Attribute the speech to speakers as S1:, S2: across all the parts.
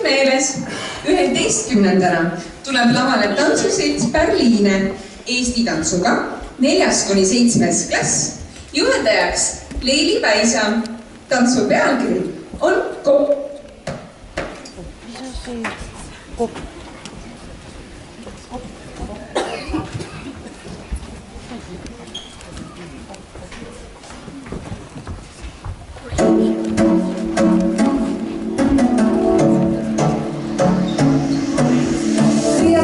S1: meeles. 11. tuleb lavale tantsuselts Berliine Eesti tantsuga 4.–7. klass. Juhendajaks Leili Päisa. Tantsu pealkiri on Kopp.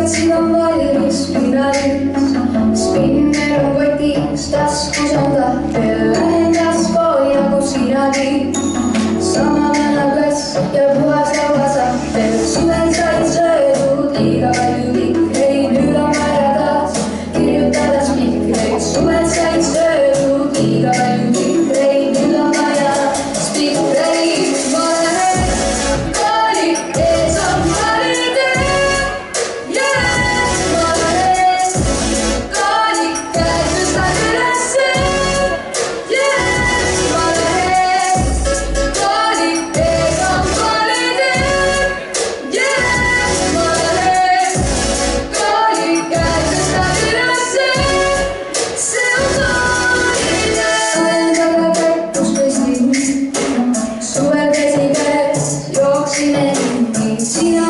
S2: Siin on valmis spiraalis, spinner on kotis, taskus on tahvel, lähendas koolja, kus sinagi. Sama mälla klass ja puhas lauasahtel, suvel sai söödud liiga palju tikreid, nüüd on vaja taas kirjutada spikreid. Suvel sai söödud liiga palju tikreid, nüüd on vaja spikreid. Ma lähen kooli, ees on valide. Suvel käsi käes, jooksin ringi, sina